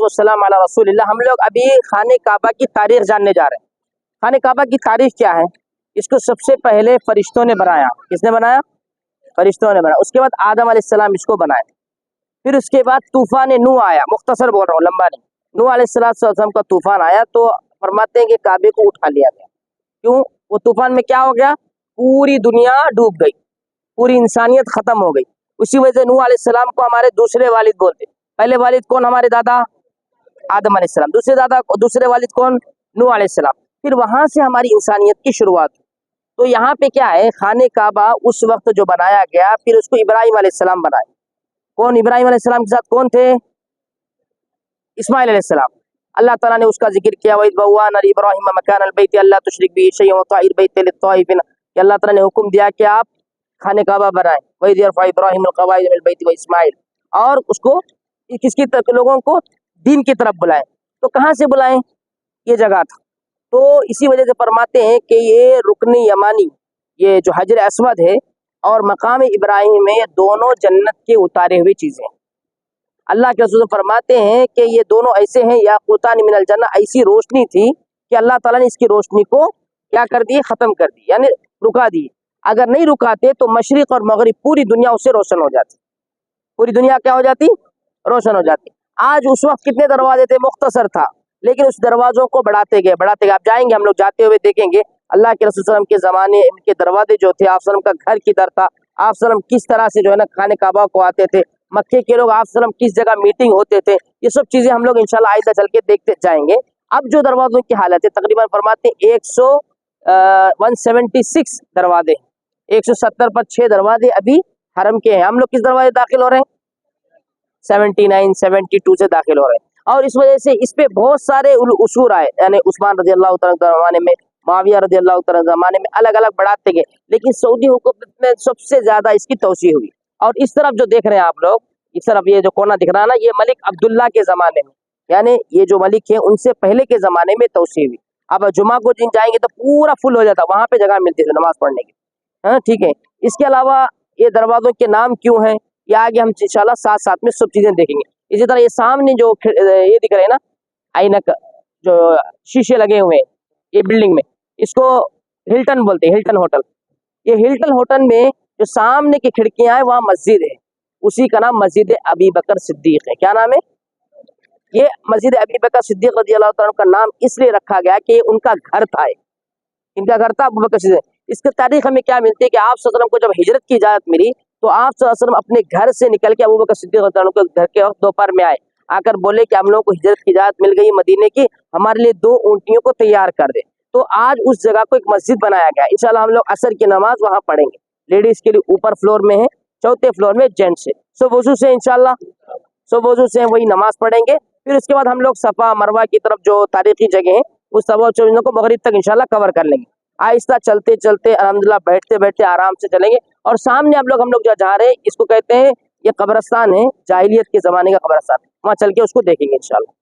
वस्सलाम अला रसूलिल्लाह। हम लोग अभी खाने काबा की तारीख जानने जा रहे हैं। खाने काबा की तारीख क्या है? इसको सबसे पहले फरिश्तों ने बनाया। किसने बनाया? फरिश्तों ने बनाया। उसके बाद आदम अलैहिस्सलाम इसको बनाए। फिर उसके बाद तूफान नू आया। मुख्तसर बोल रहा हूँ, लंबा नहीं। नू अलैहिस्सलाम का तूफान आया तो फरमाते हैं कि काबे को उठा लिया गया। क्यों? वो तूफान में क्या हो गया? पूरी दुनिया डूब गई, पूरी इंसानियत खत्म हो गई। उसी वजह से नूह अलैहिस्सलाम को हमारे दूसरे वालिद बोलते। पहले वालिद कौन? हमारे दादा आदम अलैहिस्सलाम। दूसरे वालिद कौन? नूह अलैहिस्सलाम। फिर वहां से हमारी इंसानियत की शुरुआत। तो यहाँ पे क्या है, खाने काबा उस वक्त जो बनाया गया, फिर उसको इब्राहिम अलैहिस्सलाम बनाए। कौन? इब्राहिम अलैहिस्सलाम के साथ कौन थे? इस्माइल अलैहिस्सलाम। अल्लाह ताला ने उसका जिक्र किया, वइद बव्वाना इब्राहिम मकानल बैत अल्ला तुशरिक बी शैअन व ताहिर बैत लित्ताइफिन, कि अल्लाह ताला ने हुक्म दिया कि आप खाने काबा बनाएं। वइद यरफा इब्राहिम अल क़वाइद मिनल बैत व इस्माइल, और उसको किसकी तरफ? लोगों को दीन की तरफ बुलाएं। तो कहाँ से बुलाएं? ये जगह था। तो इसी वजह से फरमाते हैं कि ये रुकन यमानी, ये जो हजर अस्वद है और मकाम इब्राहिम है, ये दोनों जन्नत के उतारे हुए चीज़ें हैं। अल्लाह के रसूल फरमाते हैं कि ये दोनों ऐसे हैं, याक़ूतान मिनल जन्नह, ऐसी रोशनी थी कि अल्लाह ताला ने इसकी रोशनी को क्या कर दी? ख़त्म कर दी, यानी रुका दी। अगर नहीं रुकाते तो मशरिक़ और मगरिब पूरी दुनिया उससे रोशन हो जाती। पूरी दुनिया क्या हो जाती? रोशन हो जाती। आज उस वक्त कितने दरवाजे थे? मुख्तसर था, लेकिन उस दरवाज़ों को बढ़ाते गए, बढ़ाते गए। आप जाएंगे, हम लोग जाते हुए देखेंगे अल्लाह के रसूल सल्लल्लाहु अलैहि वसल्लम के ज़माने इनके दरवाजे जो थे, आप सल्लम का घर किधर था, आप सल्लम किस तरह से जो है ना खाने काबा को आते थे, मक्के के लोग आप सल्लम किस जगह मीटिंग होते थे, ये सब चीज़ें हम लोग इंशाल्लाह आइंदा चल के देखते जाएंगे। अब जो दरवाज़ों की हालत है, तकरीबन फरमाते हैं 176 दरवाजे, 170 पर 6 दरवाजे अभी हरम के हैं। हम लोग किस दरवाजे दाखिल हो रहे हैं? 79, 72 से दाखिल हो रहे हैं। और इस वजह से इस पे बहुत सारे उसूर आए, यानी उस्मान रज़ी अल्लाह तआला के ज़माने में, मुआविया रज़ी अल्लाह तआला के ज़माने में अलग अलग बढ़ाते गए, लेकिन सऊदी हुकूमत में सबसे ज़्यादा इसकी तौसीह हुई। और इस तरफ जो देख रहे हैं आप लोग, इस तरफ ये जो कोना दिख रहा है ना, ये मलिक अब्दुल्ला के ज़माने में, यानी ये जो मलिक है उनसे पहले के ज़माने में तौसीह हुई। अब जुमा को दिन जाएंगे तो पूरा फुल हो जाता, वहाँ पे जगह मिलती है नमाज पढ़ने की। हाँ, ठीक है। इसके अलावा ये दरवाज़ों के नाम क्यों हैं, ये आगे हम इंशाल्लाह साथ साथ में सब चीज़ें देखेंगे। इसी तरह ये सामने जो ये दिख रहे हैं ना, आइनक जो शीशे लगे हुए हैं ये बिल्डिंग में, इसको हिल्टन बोलते हैं, हिल्टन होटल। ये हिल्टन होटल में जो सामने की खिड़कियां हैं वहाँ मस्जिद है, उसी का नाम मस्जिद अबी बकर सिद्दीक है। क्या नाम है? ये मस्जिद अबी बकर सिद्दीक रज़ी अल्लाह तआला का नाम इसलिए रखा गया कि उनका घर था। इनका घर था अबू बकर सिद्दीक। इसकी तारीख हमें क्या मिलती है कि आप सल्लल्लाहु अलैहि वसल्लम को जब हिजरत की इजाज़त मिली तो आप सल्लल्लाहु अलैहि वसल्लम अपने घर से निकल के अबू बकर सिद्दीक रज़ी अल्लाह के घर के वक्त दोपहर में आए, आकर बोले कि हम लोगों को हिजरत की इजाज़त मिल गई मदीने की, हमारे लिए 2 ऊँटनियों को तैयार कर दे। तो आज उस जगह को एक मस्जिद बनाया गया। इंशाल्लाह हम लोग असर की नमाज वहाँ पढ़ेंगे। लेडीज़ के लिए ऊपर फ्लोर में है, चौथे फ्लोर में जेंट्स है। सो वजू से इंशाल्लाह, सो वजू से वही नमाज पढ़ेंगे। फिर उसके बाद हम लोग सफ़ा मरवा की तरफ जो तारीखी जगह है उस सवा चीज़ों को मगरिब तक इंशाल्लाह कवर कर लेंगे। आहिस्ता चलते चलते अल्हम्दुलिल्लाह, बैठते बैठते आराम से चलेंगे। और सामने हम लोग जो जा रहे हैं, इसको कहते हैं, ये कब्रस्तान है, जाहिलियत के ज़माने का कब्रस्तान। वहाँ चल के उसको देखेंगे इंशाल्लाह।